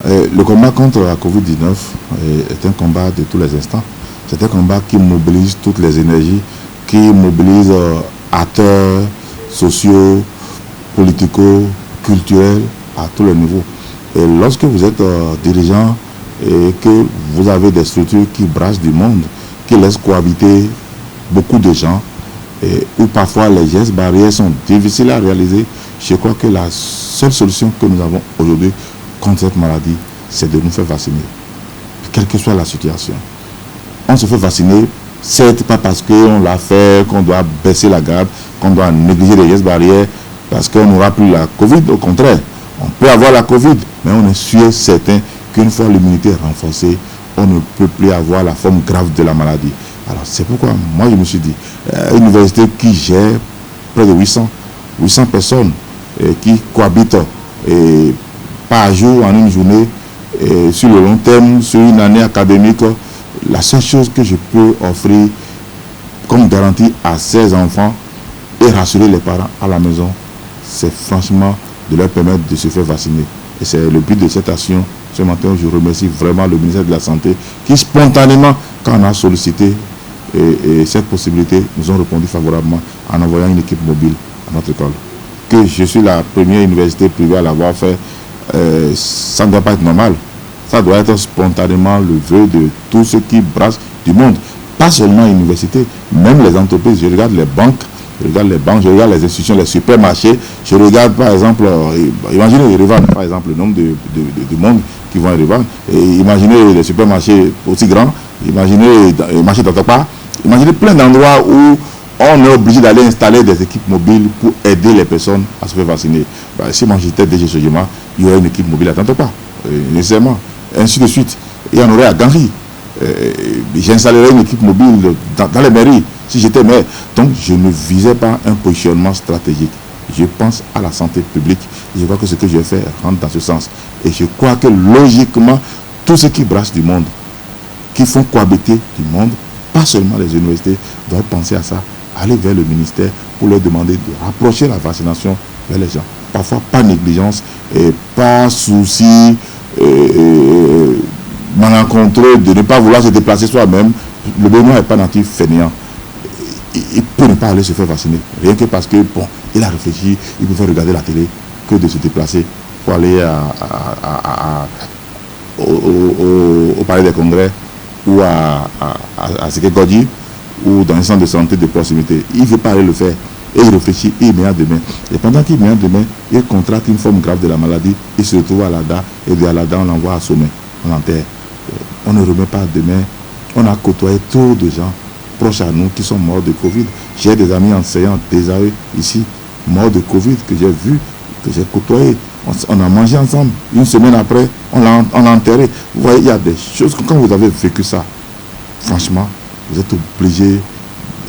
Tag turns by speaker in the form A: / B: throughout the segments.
A: Le combat contre la Covid-19 est un combat de tous les instants. C'est un combat qui mobilise toutes les énergies, qui mobilise acteurs sociaux, politico, culturels à tous les niveaux. Et lorsque vous êtes dirigeant et que vous avez des structures qui brassent du monde, qui laissent cohabiter beaucoup de gens, et où parfois les gestes barrières sont difficiles à réaliser, je crois que la seule solution que nous avons aujourd'hui contre cette maladie, c'est de nous faire vacciner, quelle que soit la situation. On se fait vacciner, certes pas parce qu'on l'a fait, qu'on doit baisser la garde, qu'on doit négliger les gestes barrières, parce qu'on n'aura plus la Covid, au contraire. On peut avoir la Covid, mais on est sûr, certain, qu'une fois l'immunité renforcée, on ne peut plus avoir la forme grave de la maladie. Alors c'est pourquoi moi je me suis dit, une université qui gère près de 800 personnes qui cohabitent par jour, en une journée, sur le long terme, sur une année académique, la seule chose que je peux offrir comme garantie à ces enfants et rassurer les parents à la maison, c'est franchement de leur permettre de se faire vacciner. Et c'est le but de cette action. Ce matin, je remercie vraiment le ministère de la Santé qui spontanément, quand on a sollicité cette possibilité, nous ont répondu favorablement en envoyant une équipe mobile à notre école. Que je suis la première université privée à l'avoir fait, ça ne doit pas être normal. Ça doit être spontanément le vœu de tous ceux qui brassent du monde. Pas seulement l'université, même les entreprises. Je regarde les banques, je regarde les institutions, les supermarchés. Je regarde par exemple, imaginez les reventes, par exemple, le nombre de monde qui vont à revendre. Et imaginez les supermarchés aussi grands, imaginez les marchés d'Ottapa, imaginez plein d'endroits où on est obligé d'aller installer des équipes mobiles pour aider les personnes à se faire vacciner. Si moi j'étais DG Sojima, il y aurait une équipe mobile à Tantapa, nécessairement. Ainsi de suite. Il y en aurait à Ganri. J'installerais une équipe mobile dans les mairies si j'étais maire. Donc je ne visais pas un positionnement stratégique. Je pense à la santé publique. Je crois que ce que je vais faire rentre dans ce sens. Et je crois que logiquement, tous ceux qui brassent du monde, qui font cohabiter du monde, pas seulement les universités, doivent penser à ça, aller vers le ministère pour leur demander de rapprocher la vaccination vers les gens. Parfois, pas négligence et pas souci malencontreux de ne pas vouloir se déplacer soi-même. Le Bénin n'est pas natif fainéant. Il peut ne pas aller se faire vacciner. Rien que parce que, bon, il a réfléchi, il peut faire regarder la télé que de se déplacer pour aller au palais des congrès ou à Sekegodi ou dans un centre de santé de proximité. Il ne veut pas aller le faire. Et il réfléchit, il met à demain. Et pendant qu'il met à demain, il contracte une forme grave de la maladie, il se retrouve à l'ADA, et de l'ADA, on l'envoie à Sommet, on l'enterre. On ne remet pas à demain. On a côtoyé trop de gens proches à nous qui sont morts de Covid. J'ai des amis enseignants des AE ici, morts de Covid, que j'ai vus, que j'ai côtoyés. On a mangé ensemble. Une semaine après, on l'a enterré. Vous voyez, il y a des choses, quand vous avez vécu ça, franchement, vous êtes obligé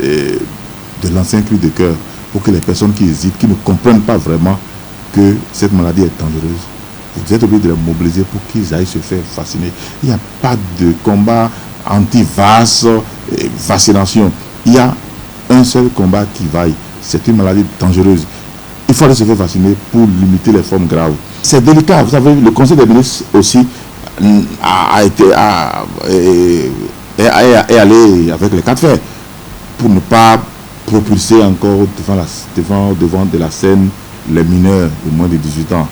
A: de lancer un cri de cœur pour que les personnes qui hésitent, qui ne comprennent pas vraiment que cette maladie est dangereuse, vous êtes obligé de les mobiliser pour qu'ils aillent se faire vacciner. Il n'y a pas de combat anti-vax, vaccination. Il y a un seul combat qui vaille. C'est une maladie dangereuse. Il faut aller se faire vacciner pour limiter les formes graves. C'est délicat. Vous savez, le Conseil des ministres aussi est allé avec les 4 fers pour ne pas propulser encore devant de la scène les mineurs de moins de 18 ans.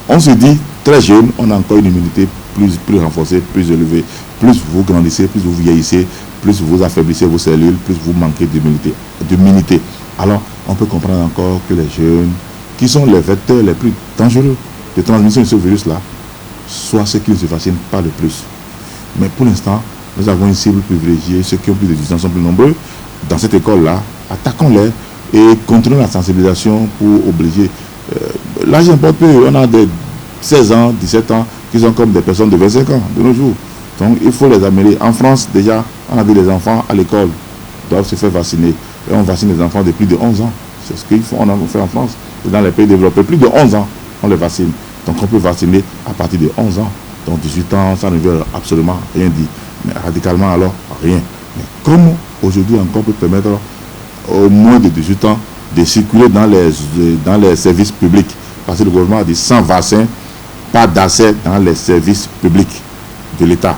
A: On se dit, très jeune, on a encore une immunité plus renforcée, plus élevée. Plus vous grandissez, plus vous vieillissez, plus vous affaiblissez vos cellules, plus vous manquez d'immunité. Alors, on peut comprendre encore que les jeunes, qui sont les vecteurs les plus dangereux de transmission de ce virus-là, soient ceux qui ne se vaccinent pas le plus. Mais pour l'instant, nous avons une cible privilégiée. Ceux qui ont plus de 18 ans sont plus nombreux. Dans cette école-là, attaquons-les et continuons la sensibilisation pour obliger. L'âge importe peu. On a des 16 ans, 17 ans qui sont comme des personnes de 25 ans de nos jours. Donc il faut les amener. En France, déjà, on a dit les enfants à l'école doivent se faire vacciner. Et on vaccine les enfants de plus de 11 ans. C'est ce qu'on a fait en France. Et dans les pays développés, plus de 11 ans, on les vaccine. Donc on peut vacciner à partir de 11 ans. Donc 18 ans, ça ne veut absolument rien dire. Mais radicalement alors, rien. Mais comment aujourd'hui encore peut permettre au moins de 18 ans de circuler dans les services publics? Parce que le gouvernement a dit sans vaccin, pas d'accès dans les services publics de l'État.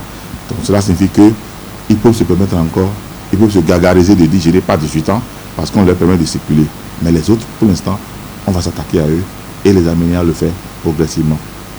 A: Donc cela signifie qu'ils peuvent se permettre encore, ils peuvent se gargariser de dire je n'ai pas 18 ans parce qu'on leur permet de circuler. Mais les autres, pour l'instant, on va s'attaquer à eux et les amener à le faire progressivement.